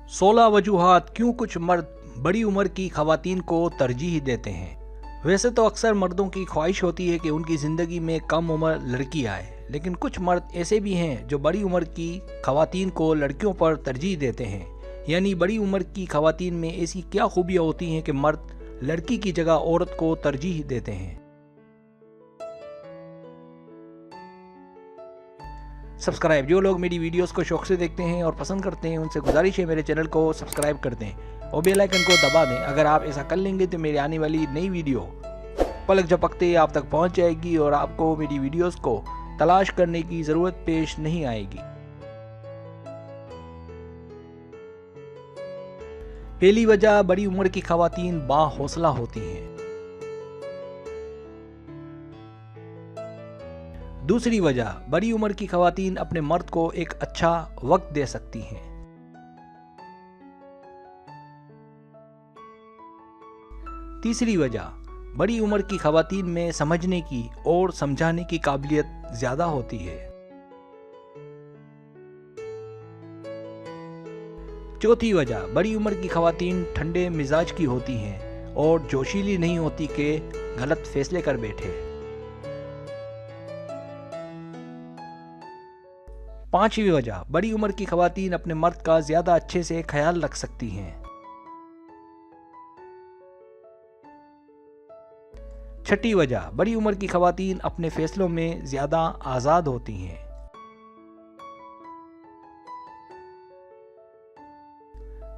16 वजूहात क्यों कुछ मर्द बड़ी उम्र की खवातीन को तरजीह देते हैं। वैसे तो अक्सर मर्दों की ख्वाहिश होती है कि उनकी ज़िंदगी में कम उम्र लड़की आए, लेकिन कुछ मर्द ऐसे भी हैं जो बड़ी उम्र की खवातीन को लड़कियों पर तरजीह देते हैं। यानी बड़ी उम्र की खवातीन में ऐसी क्या खूबियाँ होती हैं कि मर्द लड़की की जगह औरत को तरजीह देते हैं। सब्सक्राइब, जो लोग मेरी वीडियोस को शौक से देखते हैं और पसंद करते हैं उनसे गुजारिश है मेरे चैनल को सब्सक्राइब कर दें और बेल आइकन को दबा दें। अगर आप ऐसा कर लेंगे तो मेरी आने वाली नई वीडियो पलक झपकते आप तक पहुंच जाएगी और आपको मेरी वीडियोस को तलाश करने की ज़रूरत पेश नहीं आएगी। पहली वजह, बड़ी उम्र की खवातीन बाहौसला होती हैं। दूसरी वजह, बड़ी उम्र की खवातीन अपने मर्द को एक अच्छा वक्त दे सकती हैं। तीसरी वजह, बड़ी उम्र की खवातीन में समझने की और समझाने की काबिलियत ज्यादा होती है। चौथी वजह, बड़ी उम्र की खवातीन ठंडे मिजाज की होती हैं और जोशीली नहीं होती कि गलत फैसले कर बैठे। पांचवी वजह, बड़ी उम्र की खवातीन अपने मर्द का ज्यादा अच्छे से ख्याल रख सकती हैं। छठी वजह, बड़ी उम्र की खवातीन अपने फैसलों में ज्यादा आजाद होती हैं।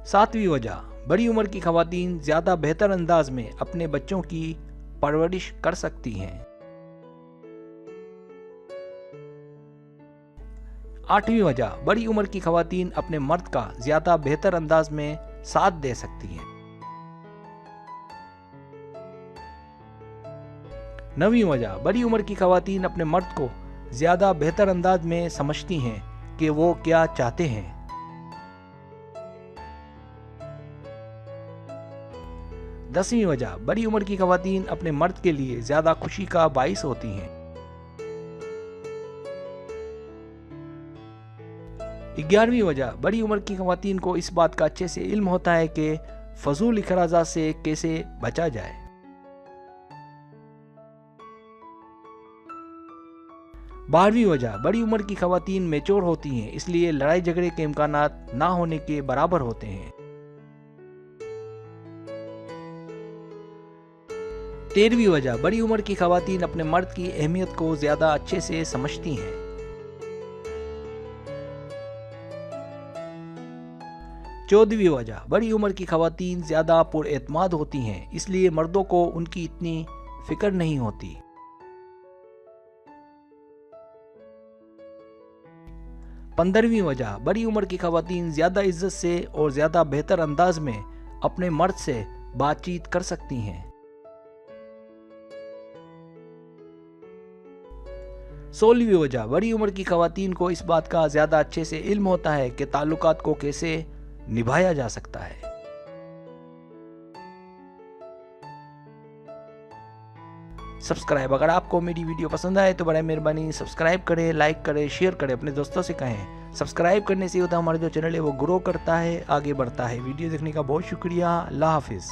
सातवीं वजह, बड़ी उम्र की खवातीन ज्यादा बेहतर अंदाज में अपने बच्चों की परवरिश कर सकती हैं। आठवीं वजह, बड़ी उम्र की खवातीन अपने मर्द का ज्यादा बेहतर अंदाज में साथ दे सकती हैं। नवीं वजह, बड़ी उम्र की खवातीन अपने मर्द को ज्यादा बेहतर अंदाज में समझती हैं कि वो क्या चाहते हैं। दसवीं वजह, बड़ी उम्र की खवातीन अपने मर्द के लिए ज्यादा खुशी का बाइस होती हैं। 11वीं वजह, बड़ी उम्र की खवातीन को इस बात का अच्छे से इल्म होता है कि फजूल इखराजात से कैसे बचा जाए। 12वीं वजह, बड़ी उम्र की खवातीन मैच्योर होती हैं, इसलिए लड़ाई झगड़े के इम्कानात ना होने के बराबर होते हैं। 13वीं वजह, बड़ी उम्र की खवातीन अपने मर्द की अहमियत को ज्यादा अच्छे से समझती हैं। 14वीं वजह, बड़ी उम्र की खवातीन ज्यादा पुरएतमाद होती हैं, इसलिए मर्दों को उनकी इतनी फिक्र नहीं होती। 15वीं वजह, बड़ी उम्र की खवातीन ज्यादा इज्जत से और ज्यादा बेहतर अंदाज में अपने मर्द से बातचीत कर सकती हैं। 16वीं वजह, बड़ी उम्र की खवातीन को इस बात का ज्यादा अच्छे से इल्म होता है कि ताल्लुकात को कैसे निभाया जा सकता है। सब्सक्राइब, अगर आपको मेरी वीडियो पसंद आए तो बड़ा मेहरबानी सब्सक्राइब करें, लाइक करें, शेयर करें, अपने दोस्तों से कहें। सब्सक्राइब करने से होता है हमारा जो चैनल है वो ग्रो करता है, आगे बढ़ता है। वीडियो देखने का बहुत शुक्रिया। अल्लाह हाफिज़।